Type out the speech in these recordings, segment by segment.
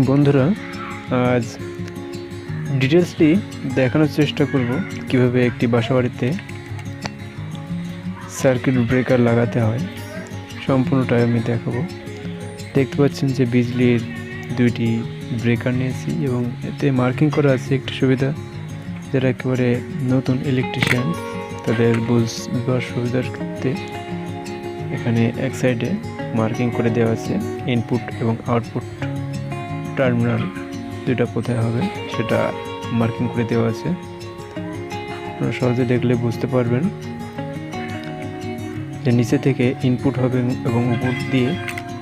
বন্ধুরা, আজ ডিটেলসলি দেখানোর চেষ্টা করব কিভাবে একটি বাসাবাড়িতে সার্কিট ব্রেকার লাগাতে হয়। সম্পূর্ণটাই আমি দেখাবো। দেখতে পাচ্ছেন যে বিজলির দুইটি ব্রেকার নিয়েছি এবং এতে মার্কিং করা আছে। একটি সুবিধা, যারা একেবারে নতুন ইলেকট্রিশিয়ান তাদের বুঝবার সুবিধার্থে এখানে এক সাইডে মার্কিং করে দেওয়া আছে ইনপুট এবং আউটপুট টার্মিনাল দুইটা কোথায় হবে সেটা মার্কিং করে দেওয়া আছে। আপনারা সহজে দেখলে বুঝতে পারবেন যে নিচে থেকে ইনপুট হবে এবং উপর দিয়ে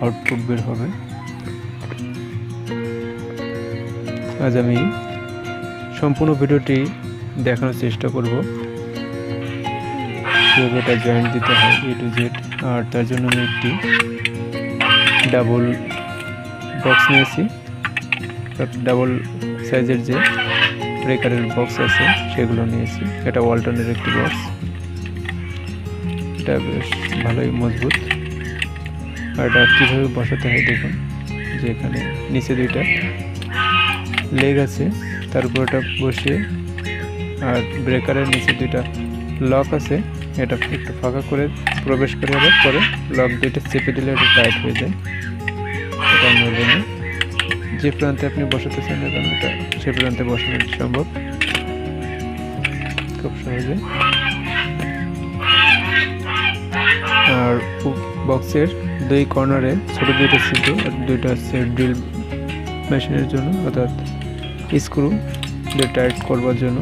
আউটপুট বের হবে। আজ আমি সম্পূর্ণ ভিডিওটি দেখানোর চেষ্টা করব কিভাবে এটা জয়েন্ট দিতে হয় A to Z। আর তার জন্য আমি একটি ডাবল বক্স নিয়েছি। ডাবল সাইজের যে ব্রেকারের বক্স আছে সেগুলো নিয়েছি। এটা ওয়ালটনের একটি বক্স, এটা বেশ ভালোই মজবুত। আর এটা কীভাবে বসাতে হয় দেখুন, যে এখানে নিচে দুইটা লেগ আছে, তার উপর এটা বসিয়ে, আর ব্রেকারের নিচে দুইটা লক আছে, এটা একটু ফাঁকা করে প্রবেশ করে আবার পরে লক দুইটা চেপে দিলে এটা টাইট হয়ে যায়। এটা নড়বে না। যে প্রান্তে আপনি বসাতে চান না কেন এটা সে প্রান্তে বসানো সম্ভব খুব সহজে। আর বক্সের দুই কর্নারে ছোট দুইটা ছিদ্র আর দুইটা হচ্ছে ড্রিল মেশিনের জন্য, অর্থাৎ স্ক্রু দিয়ে টাইট করবার জন্য।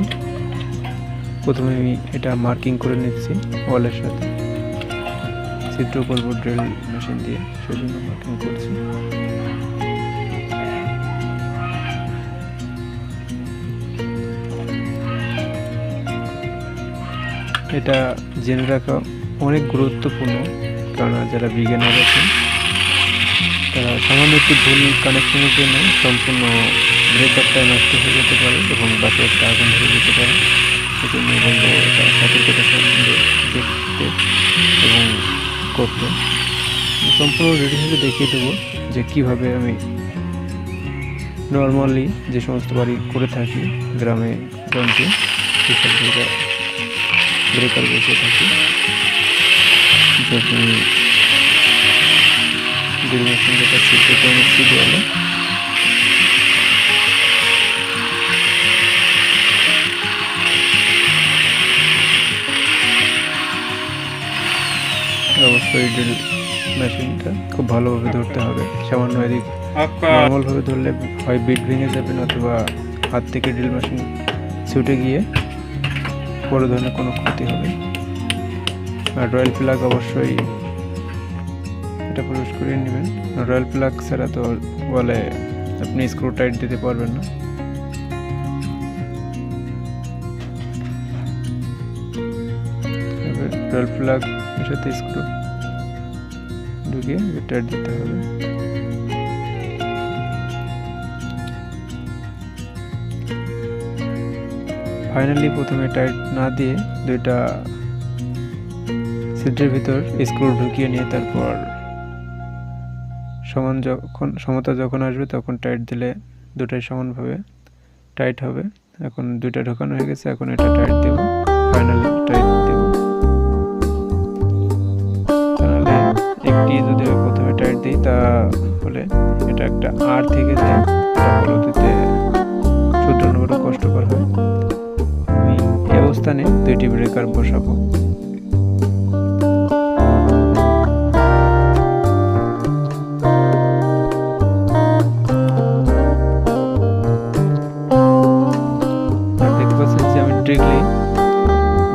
প্রথমে আমি এটা মার্কিং করে নিচ্ছি ওয়ালের সাথে, ছিদ্র করবো ড্রিল মেশিন দিয়ে, সেজন্য মার্কিং করছি। এটা জেনে রাখা অনেক গুরুত্বপূর্ণ, কারণ যারা বিজ্ঞানীরা আছেন তারা সামান্য একটি ভুল কানেকশনের জন্য সম্পূর্ণ ব্রেকারটা নষ্ট হয়ে যেতে পারে এবং বাসায় একটা আগুন ধরে যেতে পারে। সেজন্য বলবো এটা সতর্কতার সঙ্গে দেখতে এবং করতে। সম্পূর্ণ রেডি হয়ে দেখিয়ে দেবো যে কীভাবে আমি নর্মালি যে সমস্ত বাড়ি করে থাকি গ্রামে গঞ্জে সেসব ব্রেকার বসে থাকি। যখন দীর্ঘের সঙ্গে তার ছিদ্র করে নিচ্ছি দেওয়ালে। অবশ্যই ড্রিল মেশিনটা খুব ভালোভাবে ধরতে হবে। সামান্য এদিক নর্মালভাবে ধরলে হয় বিট ভেঙে যাবে, অথবা হাত থেকে ড্রিল মেশিন ছুটে গিয়ে বড় ধরনের কোনো ক্ষতি হবে। আর রয়্যাল প্লাগ অবশ্যই এটা প্রবেশ করিয়ে নেবেন। রয়্যাল প্লাগ ছাড়া তো বলে আপনি স্ক্রু টাইট দিতে পারবেন না। রয়্যাল প্লাগ এর সাথে স্ক্রু ঢুকিয়ে টাইট দিতে হবে। ফাইনালি প্রথমে টাইট না দিয়ে দুইটা ছিদ্রের ভিতর স্ক্রু ঢুকিয়ে নিয়ে তারপর সমতা যখন আসবে তখন টাইট দিলে দুটাই সমানভাবে টাইট হবে। এখন দুইটা ঢোকানো হয়ে গেছে, এখন এটা টাইট দেব, ফাইনালি টাইট দেব। তাহলে একটি যদি প্রথমে টাইট দিই তাহলে এটা একটা আর থেকে যায়, পরবর্তীতে শুধরানো বড় কষ্টকর হয়। আমি এই অবস্থানে দুইটি ব্রেকার বসাবো।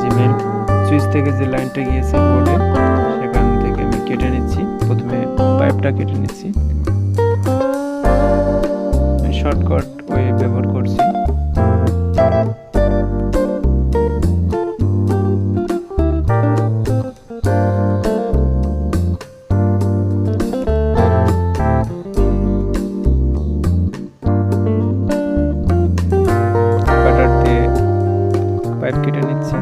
যে মেন সুইচ থেকে যে লাইনটা গিয়েছে বোর্ডে সেখান থেকে আমি কেটে নিচ্ছি। প্রথমে পাইপটা কেটে নিচ্ছি, শর্টকাট ওয়ে ব্যবহার করছি। পাইপ কেটে নিচ্ছি,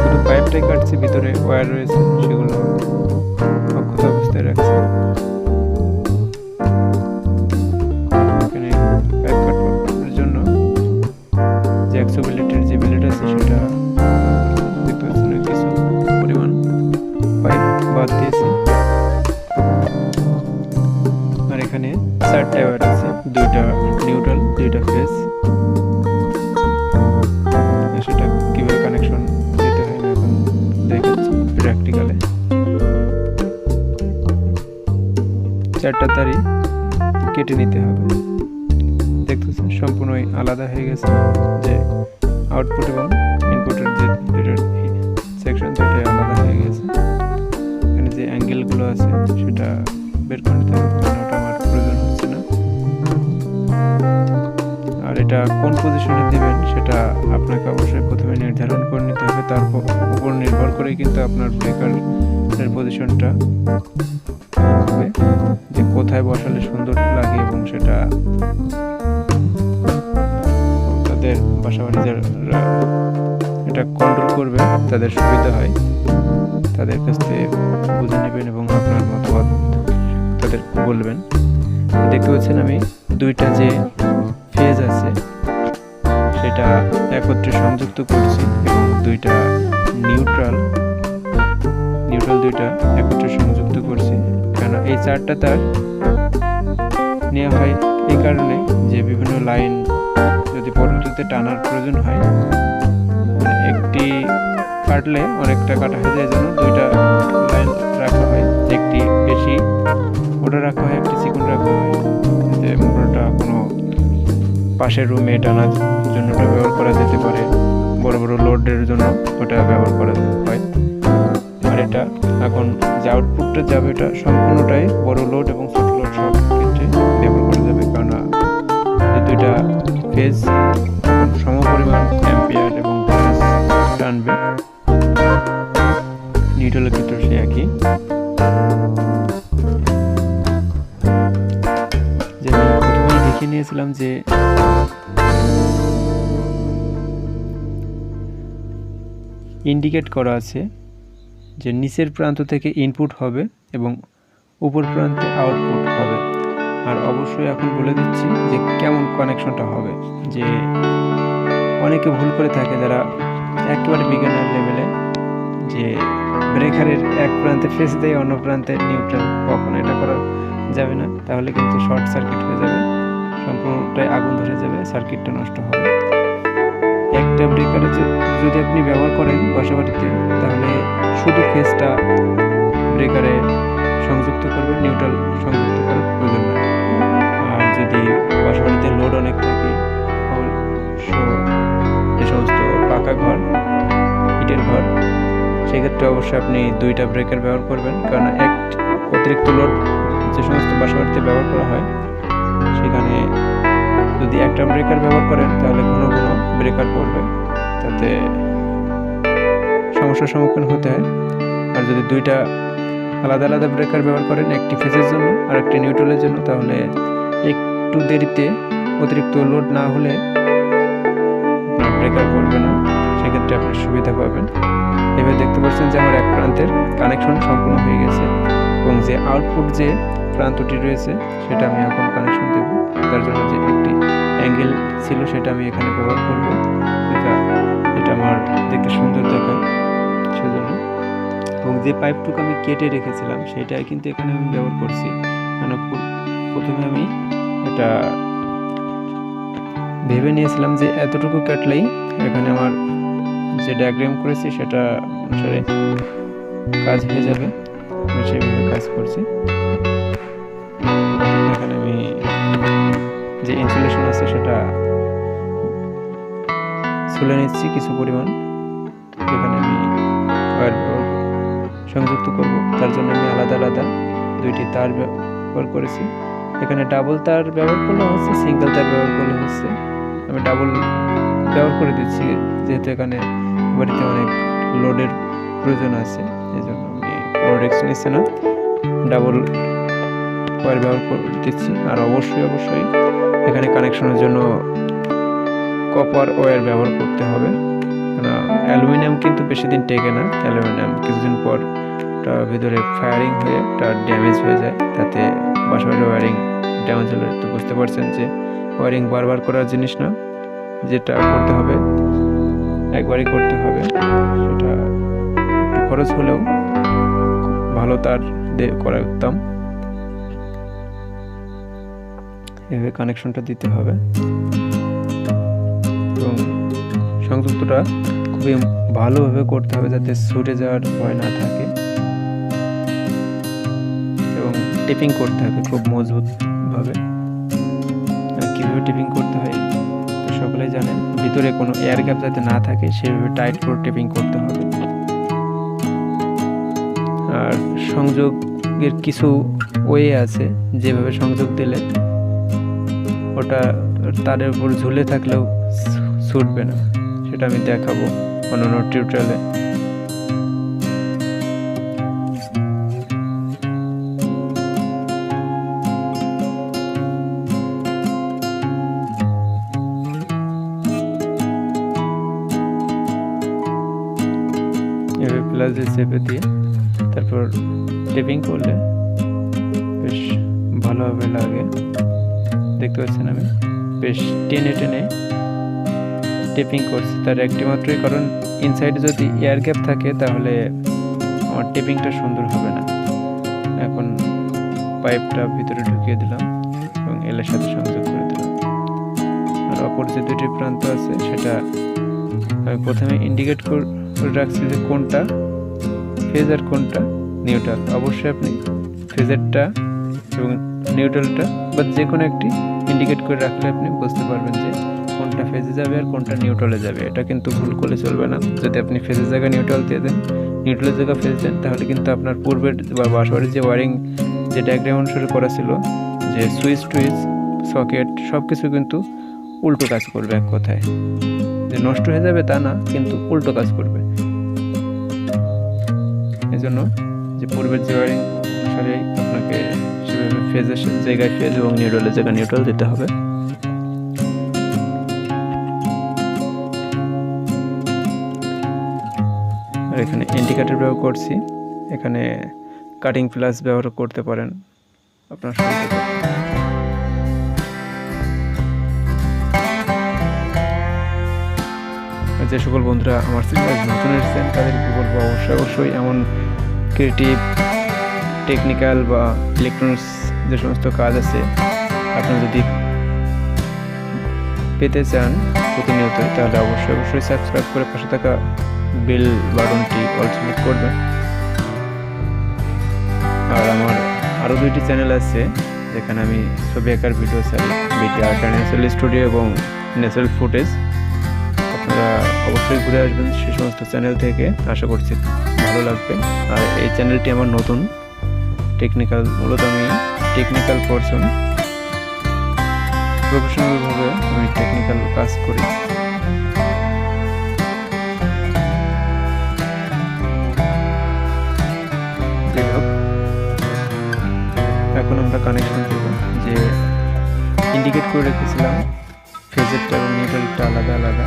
শুধু পাইপটাই কাটছি, ভিতরে ওয়্যার রয়েছে সেগুলো অক্ষত অবস্থায় রাখছি। দিয়েছি। আর এখানে 4টা ওয়্যার আছে, 2টা নিউট্রাল 2টা ফেজ। সেটা কিভাবে কানেকশন দিতে হয় আমি এখন দেখাচ্ছি প্র্যাকটিক্যালে। 4টা তারই কেটে নিতে হবে। দেখতেছেন সম্পূর্ণই আলাদা হয়ে গেছে, যে আউটপুট এবং ইনপুটের যে সেকশন দুটোই আলাদা হয়ে গেছে। এখানে যে অ্যাঙ্গেলগুলো আছে সেটা বের করে নিতে হবে, কারণ ওটা আমার প্রয়োজন হচ্ছে না। আর এটা কোন পজিশনে দেবেন সেটা আপনাকে অবশ্যই প্রথমে নির্ধারণ করে নিতে হবে। তার উপর নির্ভর করেই কিন্তু আপনার ব্রেকারের পজিশনটা হবে, যে কোথায় বসালে সুন্দর লাগে এবং সেটা তাদের বাসাবাড়ি যারা এটা কন্ট্রোল করবে তাদের সুবিধা হয়। তাদের কাছ থেকে বুঝে নেবেন এবং আপনার মতামত তাদের বলবেন। দেখতে পাচ্ছেন আমি 2টা যে ফেজ আছে সেটা একত্রে সংযুক্ত করছি এবং 2টা নিউট্রাল 2টা একত্রে সংযুক্ত করছি। কেন এই 4টা তার নেওয়া হয় এই কারণে যে বিভিন্ন লাইন যদি পরবর্তীতে টানার প্রয়োজন হয়, একটি কাটলে অনেকটা কাটা হয়ে যায়, জন্য 2টা লাইন রাখা হয়। একটি বেশি মোটা রাখা হয়, একটি চিকন রাখা হয়, যে মোটরটা কোনো পাশের রুমে টানার জন্য ওটা ব্যবহার করা যেতে পারে, বড় বড় লোডের জন্য ওটা ব্যবহার করা হয়। আর এটা এখন যে আউটপুটটা যাবে এটা সম্পূর্ণটাই বড় লোড এবং ছোট লোড সব ক্ষেত্রে ব্যবহার করা যাবে, কারণ এই 2টা ফেজ সমপরিমাণ অ্যাম্পিয়ার এবং ভোল্টেজ টানবে। নিউট্রালের ক্ষেত্রে সে একই। যে আমি প্রথমে দেখে নিয়েছিলাম যে ইন্ডিকেট করা আছে যে নিচের প্রান্ত থেকে ইনপুট হবে এবং উপর প্রান্তে আউটপুট হবে। আর অবশ্যই এখন বলে দিচ্ছি যে কেমন কানেকশনটা হবে। যে অনেকে ভুল করে থাকে যারা একেবারে বিগিনার লেভেলে, যে ব্রেকারের এক প্রান্তে ফেজ দেয় অন্য প্রান্তে নিউট্রাল। কখনো এটা করা যাবে না, তাহলে কিন্তু শর্ট সার্কিট হয়ে যাবে, সম্পূর্ণটাই আগুন ধরে যাবে, সার্কিটটা নষ্ট হবে। একটা ব্রেকারে যদি আপনি ব্যবহার করেন বাসাবাড়িতে, তাহলে শুধু ফেজটা ব্রেকারে সংযুক্ত করবেন, নিউট্রাল সংযুক্ত করার প্রয়োজন নয়। আর যদি বাসাবাড়িতে লোড অনেক থাকে, যে সমস্ত পাকা ঘর, ইটের ঘর, সেক্ষেত্রে অবশ্যই আপনি 2টা ব্রেকার ব্যবহার করবেন, কারণ অতিরিক্ত লোড যে সমস্ত বাসাবাড়িতে ব্যবহার করা হয় সেখানে যদি একটা ব্রেকার ব্যবহার করেন তাহলে ঘন ঘন ব্রেকার পড়বে, তাতে সমস্যার সম্মুখীন হতে হয়। আর যদি 2টা আলাদা আলাদা ব্রেকার ব্যবহার করেন, একটি ফেজের জন্য আর একটি নিউট্রালের জন্য, তাহলে একটু দেরিতে অতিরিক্ত লোড না হলে আপনার ব্রেকার পড়বে না, সেক্ষেত্রে আপনি সুবিধা পাবেন। এবার দেখতে পাচ্ছেন যে আমার এক প্রান্তের কানেকশন সম্পূর্ণ হয়ে গেছে এবং যে আউটপুট যে প্রান্তটি রয়েছে সেটা আমি এখন কানেকশন দেব। তার জন্য যে একটি অ্যাঙ্গেল ছিল সেটা আমি এখানে ব্যবহার করব, এটা আমার দেখতে সুন্দর দেখায় সেজন্য। এবং যে পাইপটুকু আমি কেটে রেখেছিলাম সেটাই কিন্তু এখানে আমি ব্যবহার করছি। মানে প্রথমে আমি এটা ভেবে নিয়েছিলাম যে এতটুকু কাটলেই এখানে আমার যে ডায়াগ্রাম করেছি সেটা অনুসারে কাজ হয়ে যাবে, আমি সেভাবে কাজ করছি। এখানে আমি যে ইনসুলেশন আছে সেটা ছুলে নিচ্ছি কিছু পরিমাণ, এখানে আমি ওয়্যার সংযুক্ত করব। তার জন্য আমি আলাদা আলাদা 2টি তার ব্যবহার করেছি। এখানে ডাবল তার ব্যবহার করলে হচ্ছে, সিঙ্গেল তার ব্যবহার করলে হচ্ছে। আমি ডাবল ব্যবহার করে দিচ্ছি যেহেতু এখানে বাড়িতে অনেক লোডের প্রয়োজন আছে, এই জন্য আমি লোড রিস্ক নিচ্ছি না, ডাবল ওয়্যার ব্যবহার করে দিচ্ছি। আর অবশ্যই এখানে কানেকশনের জন্য কপার ওয়্যার ব্যবহার করতে হবে, কারণ অ্যালুমিনিয়াম কিন্তু বেশি দিন টেকে না। অ্যালুমিনিয়াম কিছুদিন পর ভিতরে ফায়ারিং হয়ে ড্যামেজ হয়ে যায়, তাতে বাসাবাড়ির ওয়্যারিং ড্যামেজ হলে তো বুঝতে পারছেন যে ওয়্যারিং বারবার করার জিনিস না, যেটা করতে হবে একবারই করতে হবে। সেটা একটু খরচ হলেও ভালো তার দিয়ে করা উত্তম। এভাবে কানেকশনটা দিতে হবে এবং সংযুক্তটা খুবই ভালোভাবে করতে হবে যাতে ছুটে যাওয়ার ভয় না থাকে, এবং টেপিং করতে হবে খুব মজবুতভাবে। কীভাবে টেপিং করতে হয় তো সকলেই জানেন, ভিতরে কোনো এয়ার গ্যাপ যাতে না থাকে সেভাবে টাইট করে টেপিং করতে হবে। আর সংযোগের কিছু ওয়ে আছে যেভাবে সংযোগ দিলে ওটা তারের উপর ঝুলে থাকলেও ছুটবে না, সেটা আমি দেখাবো অন্যান্য টিউটোরিয়ালে। এভাবে প্লাস দিয়ে চেপে দিয়ে তারপর টেপিং করলে বেশ ভালোভাবে লাগে। দেখতে পাচ্ছেন আমি বেশ টেনে টেনে টেপিং করছি, তার একটি মাত্রই কারণ ইনসাইডে যদি এয়ার গ্যাপ থাকে তাহলে আমার টেপিংটা সুন্দর হবে না। এখন পাইপটা ভিতরে ঢুকিয়ে দিলাম এবং এলের সাথে সংযোগ করে দিলাম। আর অপর যে দুটি প্রান্ত আছে সেটা আমি প্রথমে ইন্ডিকেট করে রাখছি যে কোনটা ফেজ আর কোনটা নিউট্রাল। অবশ্যই আপনি ফেজেরটা এবং নিউট্রালটা বা যে কোনো একটি ইন্ডিকেট করে রাখলে আপনি বুঝতে পারবেন যে কোনটা ফেজে যাবে আর কোনটা নিউট্রালে যাবে। এটা কিন্তু ভুল করলে চলবে না। যদি আপনি ফেজের জায়গায় নিউট্রাল দিয়ে দেন, নিউট্রালের জায়গায় ফেজ দেন, তাহলে কিন্তু আপনার পূর্বের বা বাসাবাড়ির যে ওয়ারিং যে ডায়াগ্রাম অনুসারে করা ছিল, যে সুইচ টুইচ সকেট সব কিছু কিন্তু উল্টো কাজ করবে। এক কথায় যে নষ্ট হয়ে যাবে তা না, কিন্তু উল্টো কাজ করবে। এই জন্য যে পূর্বের যে ওয়ারিং অনুসারে আপনাকে সেভাবে ফেজের জায়গায় ফেজ এবং নিউট্রালের জায়গায় নিউট্রাল দিতে হবে। আর এখানে ইন্ডিকেটর ব্যবহার করছি, এখানে কাটিং প্লাস ব্যবহার করতে পারেন আপনার সুবিধা। যে সকল বন্ধুরা আমার চ্যানেলে নতুন এসেছেন তাদেরকে বলবো অবশ্যই এমন ক্রিয়েটিভ টেকনিক্যাল বা ইলেকট্রনিক্স যে সমস্ত কাজ আছে আপনি যদি পেতে চান প্রতিনিয়ত, তাহলে অবশ্যই সাবস্ক্রাইব করে পাশে থাকা বেল বাটনটি অল সিলেক্ট করবেন। আর আমার আরও দুইটি চ্যানেল আছে যেখানে আমি ছবি আঁকার ভিডিও ছাড়ি, বিটি আর্ট অ্যান্ড ন্যাচারাল স্টুডিও এবং ন্যাচারাল ফুটেজ। আপনারা অবশ্যই ঘুরে আসবেন সে সমস্ত চ্যানেল থেকে, আশা করছি ভালো লাগবে। আর এই চ্যানেলটি আমার নতুন টেকনিক্যাল, মূলত আমি টেকনিক্যাল পারসন, প্রফেশনালভাবে আমি টেকনিক্যাল কাজ করি। যাই হোক, এখন আমরা কানেকশন দেব। যে ইন্ডিকেট করে রেখেছিলাম ফেজেরটা এবং নিউট্রালটা আলাদা আলাদা,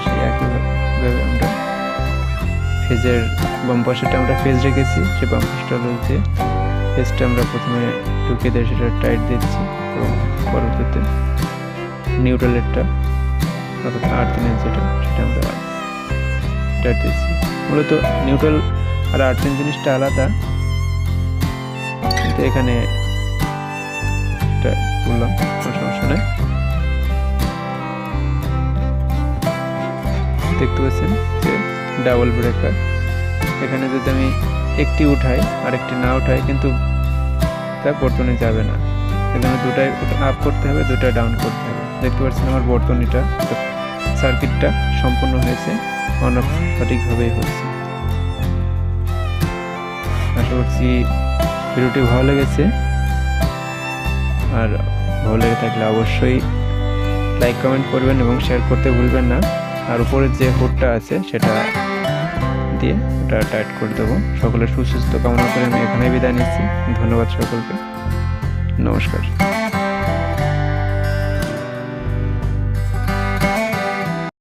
সেই একইভাবে আমরা ফেজের বাম পাশেটা আমরা ফেজ রেখেছি, সে বাম পাশটা রয়েছে ফেজটা আমরা প্রথমে ঢুকিয়ে দিয়ে সেটা টাইট দিচ্ছি এবং পরবর্তীতে নিউট্রালেরটা অর্থাৎ আর্থিনের যেটা সেটা আমরা টাইট দিচ্ছি। মূলত নিউট্রাল আর আর্থিন জিনিসটা আলাদা, কিন্তু এখানে এটা বললাম কোনো সমস্যা নেই। দেখতে পাচ্ছেন যে ডাবল ব্রেকার, এখানে যদি আমি একটি উঠাই আর একটি না উঠাই কিন্তু তা বর্তনী যাবে না, এখানে দুটাই আপ করতে হবে, দুটাই ডাউন করতে হবে। দেখতে পাচ্ছেন আমার বর্তনীটা সার্কিটটা সম্পূর্ণ হয়েছে, অন অফ সঠিকভাবেই হচ্ছে। আশা করছি ভিডিওটি ভালো লেগেছে, আর ভালো লেগে থাকলে অবশ্যই লাইক কমেন্ট করবেন এবং শেয়ার করতে ভুলবেন না। আর উপরের যে হুডটা আছে সেটা দিয়ে ওটা টাইট করে দেবো। সকলের সুস্বাস্থ্য কামনা করে আমি এখানেই বিদায় নিচ্ছি। ধন্যবাদ সকলকে, নমস্কার।